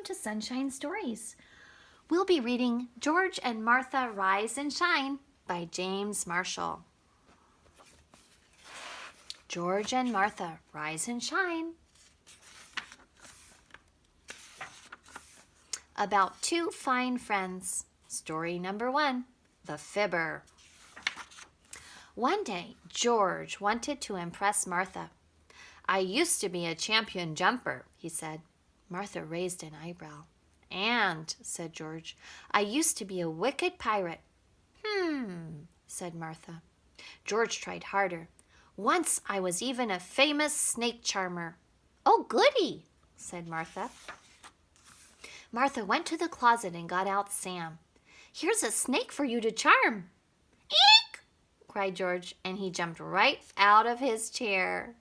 to Sunshine Stories. We'll be reading George and Martha Rise and Shine by James Marshall. George and Martha Rise and Shine. About two fine friends. Story number 1, The Fibber. One day, George wanted to impress Martha. "I used to be a champion jumper," he said. Martha raised an eyebrow. "And," said George, "I used to be a wicked pirate." Said Martha. George tried harder. "Once I was even a famous snake charmer." "Oh, goody," said Martha. Martha went to the closet and got out Sam. "Here's a snake for you to charm." "Eek!" cried George, and he jumped right out of his chair.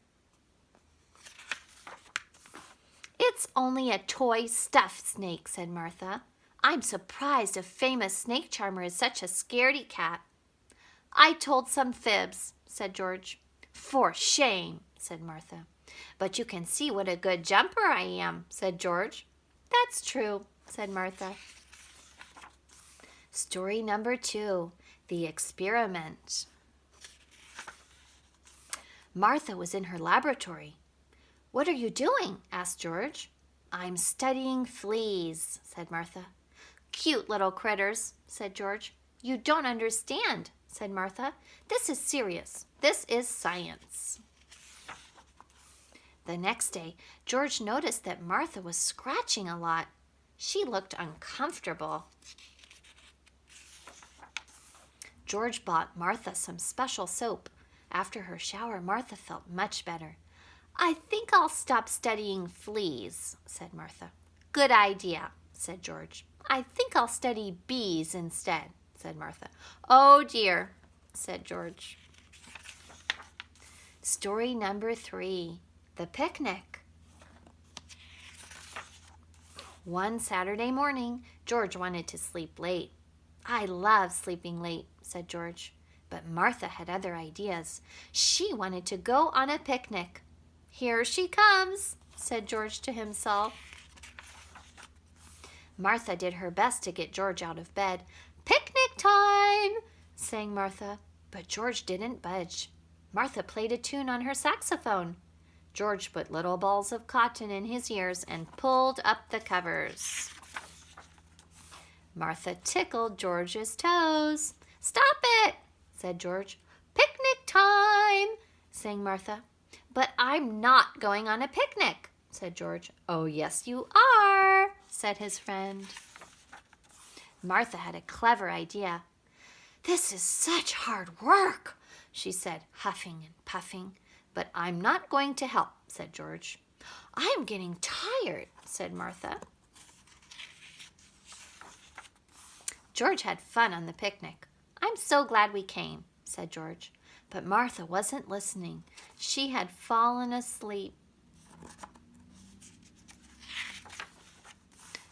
"It's only a toy stuffed snake," said Martha. "I'm surprised a famous snake charmer is such a scaredy cat." "I told some fibs," said George. "For shame," said Martha. "But you can see what a good jumper I am," said George. "That's true," said Martha. Story number 2, The Experiment. Martha was in her laboratory. "What are you doing?" asked George. "I'm studying fleas," said Martha. "Cute little critters," said George. "You don't understand," said Martha. "This is serious. This is science." The next day, George noticed that Martha was scratching a lot. She looked uncomfortable. George bought Martha some special soap. After her shower, Martha felt much better. "I think I'll stop studying fleas," said Martha. "Good idea," said George. "I think I'll study bees instead," said Martha. "Oh dear," said George. Story number 3, The Picnic. One Saturday morning, George wanted to sleep late. "I love sleeping late," said George. But Martha had other ideas. She wanted to go on a picnic. "Here she comes," said George to himself. Martha did her best to get George out of bed. "Picnic time," sang Martha, but George didn't budge. Martha played a tune on her saxophone. George put little balls of cotton in his ears and pulled up the covers. Martha tickled George's toes. "Stop it," said George. "Picnic time," sang Martha. "But I'm not going on a picnic," said George. "Oh, yes, you are," said his friend. Martha had a clever idea. "This is such hard work," she said, huffing and puffing. "But I'm not going to help," said George. "I'm getting tired," said Martha. George had fun on the picnic. "I'm so glad we came," said George. But Martha wasn't listening. She had fallen asleep.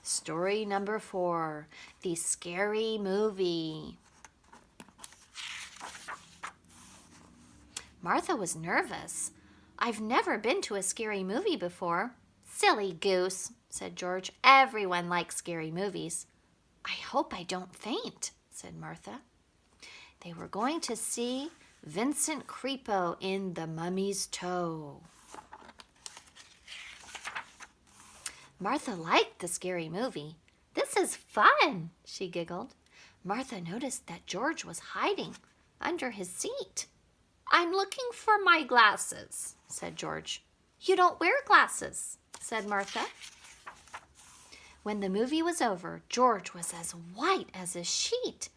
Story number 4, The Scary Movie. Martha was nervous. "I've never been to a scary movie before." "Silly goose," said George. "Everyone likes scary movies." "I hope I don't faint," said Martha. They were going to see Vincent Creepo in The Mummy's Toe. Martha liked the scary movie. "This is fun," she giggled. Martha noticed that George was hiding under his seat. "I'm looking for my glasses," said George. "You don't wear glasses," said Martha. When the movie was over, George was as white as a sheet.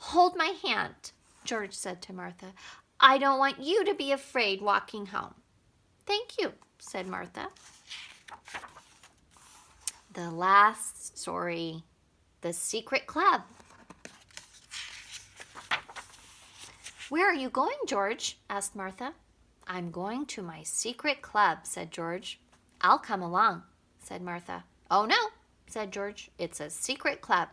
"Hold my hand," George said to Martha. "I don't want you to be afraid walking home." "Thank you," said Martha. The last story, The Secret Club. "Where are you going, George?" asked Martha. "I'm going to my secret club," said George. "I'll come along," said Martha. "Oh, no," said George. "It's a secret club."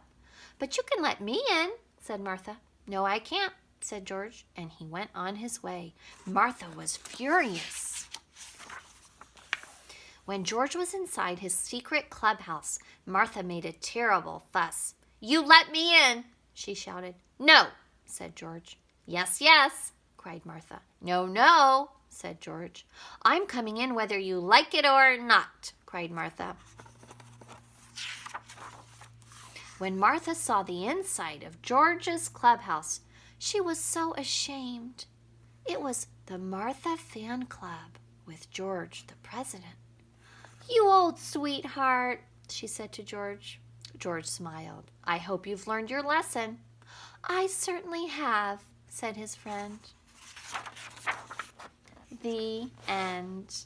"But you can let me in," said Martha. "No, I can't," said George, and he went on his way. Martha was furious. When George was inside his secret clubhouse, Martha made a terrible fuss. "You let me in," she shouted. "No," said George. "Yes, yes," cried Martha. "No, no," said George. "I'm coming in whether you like it or not," cried Martha. When Martha saw the inside of George's clubhouse, she was so ashamed. It was the Martha Fan Club with George, the president. "You old sweetheart," she said to George. George smiled. "I hope you've learned your lesson." "I certainly have," said his friend. The end.